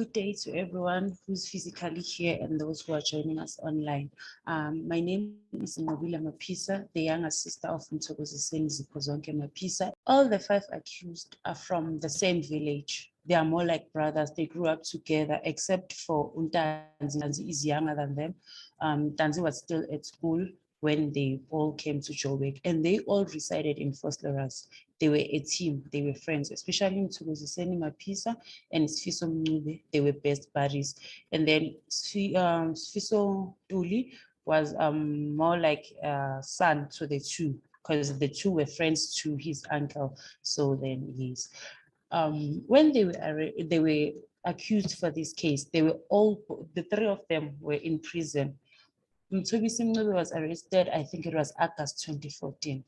Good day to everyone who's physically here and those who are joining us online. My name is Nobila Mapisa, the younger sister of Mthokoziseni Ziphozonke Mapisa. All the 5 accused are from the same village. They are more like brothers. They grew up together, except for Untanzi. Untanzi is younger than them. Tanzi was still at school when they all came to Joburg, and they all resided in Vosloorus. They were a team, they were friends, especially Mthokoziseni Mapisa and Sifiso Mncube. They were best buddies. And then Sifiso Tuli was more like a son to the two, because the two were friends to his uncle. So then yes. When they were accused for this case, they were all, the 3 of them were in prison. Mthobisi Mncube was arrested, I think it was August 2014.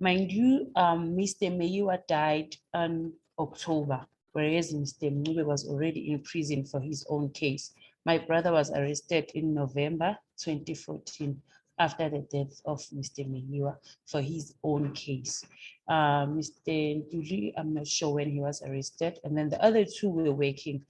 Mind you, Mr. Meyiwa died in October, whereas Mr. Mncube was already in prison for his own case. My brother was arrested in November 2014 after the death of Mr. Meyiwa for his own case. Mr. Ntuli, I'm not sure when he was arrested, and then the other 2 were working.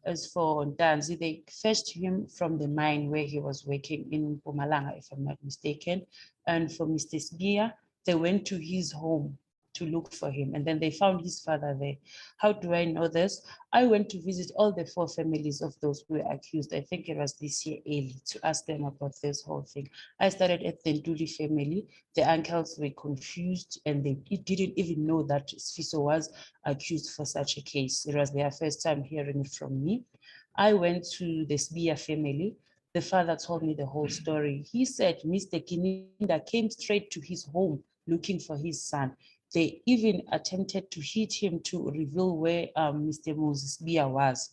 As for Danzi, they fetched him from the mine where he was working in Mpumalanga, if I'm not mistaken. And for Mr. Sbia, they went to his home to look for him, and then they found his father there. How do I know this? I went to visit all the 4 families of those who were accused. I think it was this year early, to ask them about this whole thing. I started at the Ntuli family. The uncles were confused, and they didn't even know that Sifiso was accused for such a case. It was their first time hearing it from me. I went to the Sbia family. The father told me the whole story. He said Mr. Kininda came straight to his home looking for his son. They even attempted to hit him to reveal where Mr. Moses Bia was.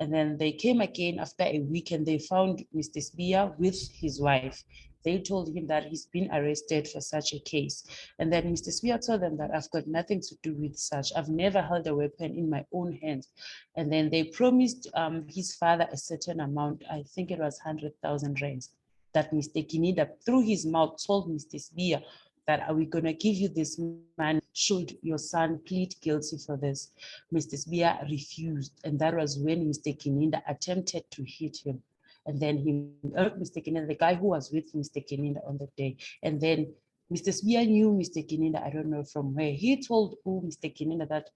And then they came again after a week and they found Mr. Sbia with his wife. They told him that he's been arrested for such a case. And then Mr. Sbia told them that I've got nothing to do with such. I've never held a weapon in my own hands. And then they promised his father a certain amount, I think it was 100,000 rands, that Mr. Kinida, through his mouth, told Mr. Sbia that are we going to give you this money should your son plead guilty for this. Mr. Sbia refused, and that was when Mr. Kininda attempted to hit him. And then Mr. Kininda, the guy who was with Mr. Kininda on the day, and then Mr. Sbia knew Mr. Kininda, I don't know from where. He told Mr. Kininda that,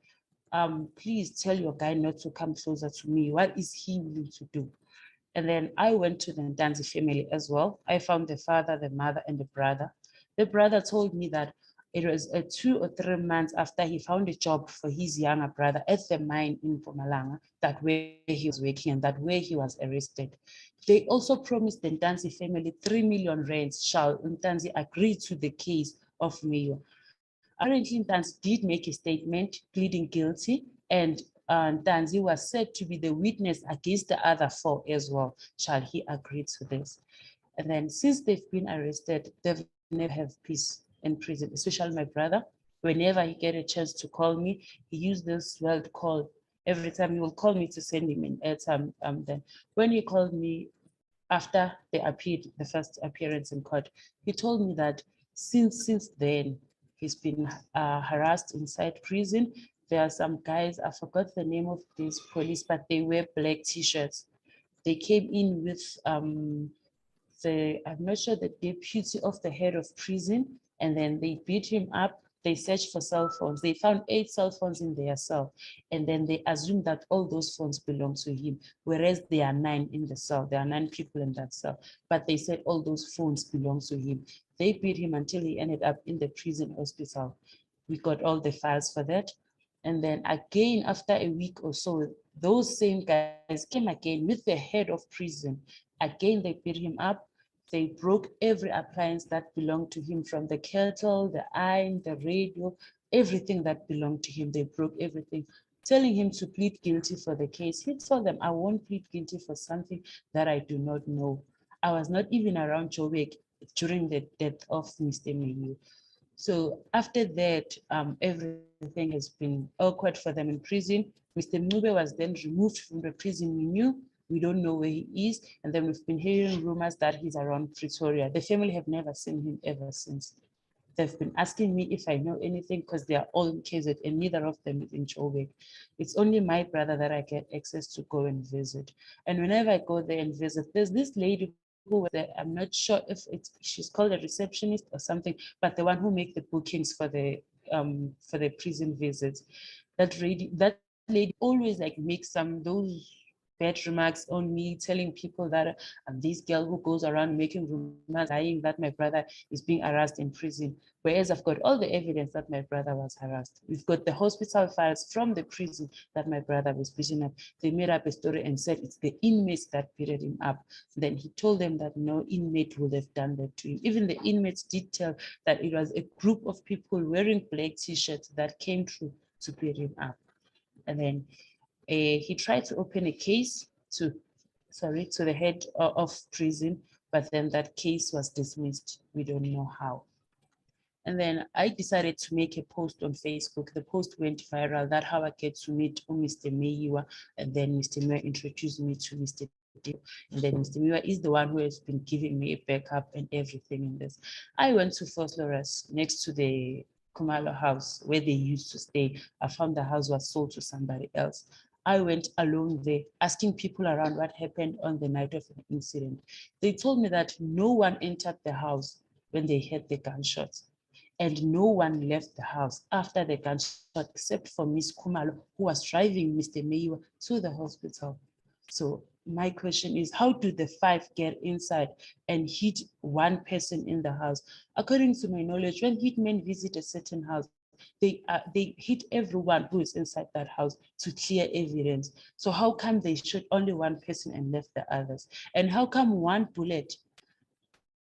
please tell your guy not to come closer to me. What is he willing to do? And then I went to the Ntanzi family as well. I found the father, the mother, and the brother. The brother told me that it was 2 or 3 months after he found a job for his younger brother at the mine in Mpumalanga, that where he was working and that where he was arrested. They also promised the Ntanzi family 3 million rands shall Ntanzi agree to the case of Meyiwa. Apparently, Ntanzi did make a statement pleading guilty, and Ntanzi was said to be the witness against the other 4 as well. Shall he agree to this? And then since they've been arrested, they've never have peace in prison, especially my brother. Whenever he get a chance to call me, he used this word call. Every time he will call me to send him an airtime. Then when he called me after they appeared, the first appearance in court, he told me that since then, he's been harassed inside prison. There are some guys, I forgot the name of these police, but they wear black t-shirts. They came in with I'm not sure, the deputy of the head of prison, and then they beat him up. They searched for cell phones. They found 8 cell phones in their cell, and then they assumed that all those phones belong to him, whereas there are 9 in the cell. There are 9 people in that cell, but they said all those phones belong to him. They beat him until he ended up in the prison hospital. We got all the files for that. And then again, after a week or so, those same guys came again with the head of prison. Again, they beat him up. They broke every appliance that belonged to him, from the kettle, the iron, the radio, everything that belonged to him. They broke everything, telling him to plead guilty for the case. He told them, I won't plead guilty for something that I do not know. I was not even around Joburg during the death of Mr. Meyiwa. So after that, everything has been awkward for them in prison. Mr. Mncube was then removed from the prison. We don't know where he is. And then we've been hearing rumors that he's around Pretoria. The family have never seen him ever since. They've been asking me if I know anything because they are all in KZN and neither of them is in Joburg. It's only my brother that I get access to go and visit. And whenever I go there and visit, there's this lady who was there. I'm not sure if she's called a receptionist or something, but the one who makes the bookings for the prison visits. That lady always like makes those bad remarks on me, telling people that I'm this girl who goes around making rumors, lying that my brother is being harassed in prison. Whereas I've got all the evidence that my brother was harassed. We've got the hospital files from the prison that my brother was beaten up. They made up a story and said it's the inmates that beat him up. Then he told them that no inmate would have done that to him. Even the inmates did tell that it was a group of people wearing black t-shirts that came through to beat him up. And then he tried to open a case to the head of prison, but then that case was dismissed. We don't know how. And then I decided to make a post on Facebook. The post went viral. That's how I get to meet Mr. Meyiwa, and then Mr. Meyiwa introduced me to Mr. Dio. And then Mr. Meyiwa is the one who has been giving me a backup and everything in this. I went to Vosloorus next to the Khumalo house where they used to stay. I found the house was sold to somebody else. I went alone there, asking people around what happened on the night of the incident. They told me that no one entered the house when they heard the gunshots, and no one left the house after the gunshot except for Miss Khumalo, who was driving Mr. Meyiwa to the hospital. So my question is, how do the 5 get inside and hit one person in the house? According to my knowledge, when hitmen visit a certain house, they hit everyone who is inside that house to clear evidence. So how come they shot only one person and left the others? And how come one bullet,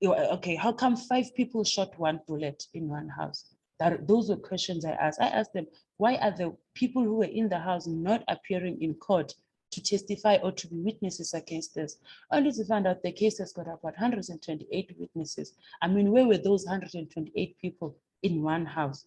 okay, how come 5 people shot one bullet in one house? Those were questions I asked. I asked them, why are the people who were in the house not appearing in court to testify or to be witnesses against this? Only to find out the case has got about 128 witnesses. I mean, where were those 128 people in one house?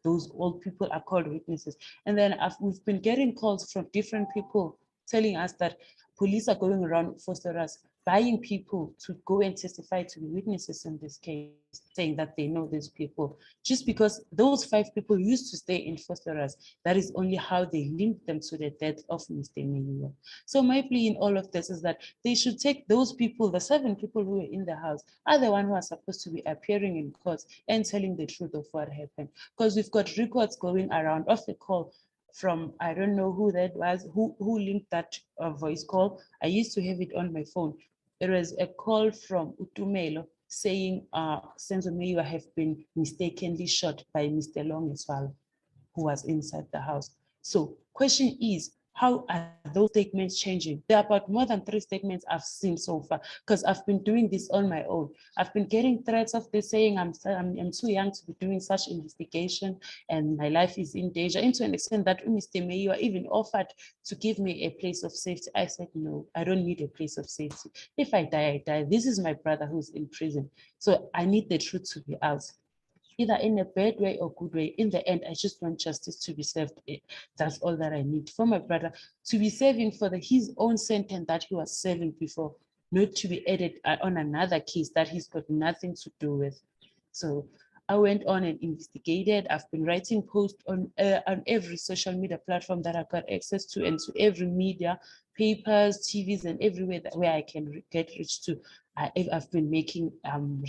Those old people are called witnesses. And then we've been getting calls from different people telling us that police are going around Vosloorus buying people to go and testify to be witnesses in this case, saying that they know these people. Just because those 5 people used to stay in Vosloorus, that is only how they linked them to the death of Mr. Meyiwa. So my plea in all of this is that they should take those people, the 7 people who were in the house, are the ones who are supposed to be appearing in court and telling the truth of what happened. Because we've got records going around of the call from, I don't know who that was, who linked that voice call. I used to have it on my phone. There was a call from Utumelo saying Senzo Meyiwa have been mistakenly shot by Mr. Longeswalo, who was inside the house. So question is, how are those statements changing? There are about more than 3 statements I've seen so far, because I've been doing this on my own. I've been getting threats of this saying I'm too young to be doing such investigation and my life is in danger, into an extent that Mr. Meyiwa even offered to give me a place of safety. I said, no, I don't need a place of safety. If I die, I die. This is my brother who's in prison. So I need the truth to be out, either in a bad way or good way. In the end, I just want justice to be served. That's all that I need for my brother to be serving for his own sentence that he was serving before, not to be added on another case that he's got nothing to do with. So I went on and investigated. I've been writing posts on every social media platform that I've got access to, and to every media, papers, TVs, and everywhere where I can get reached to. I've been making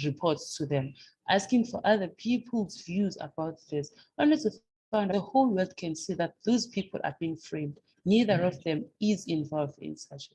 reports to them, asking for other people's views about this, only to find the whole world can see that those people are being framed. Neither of them is involved in such a thing.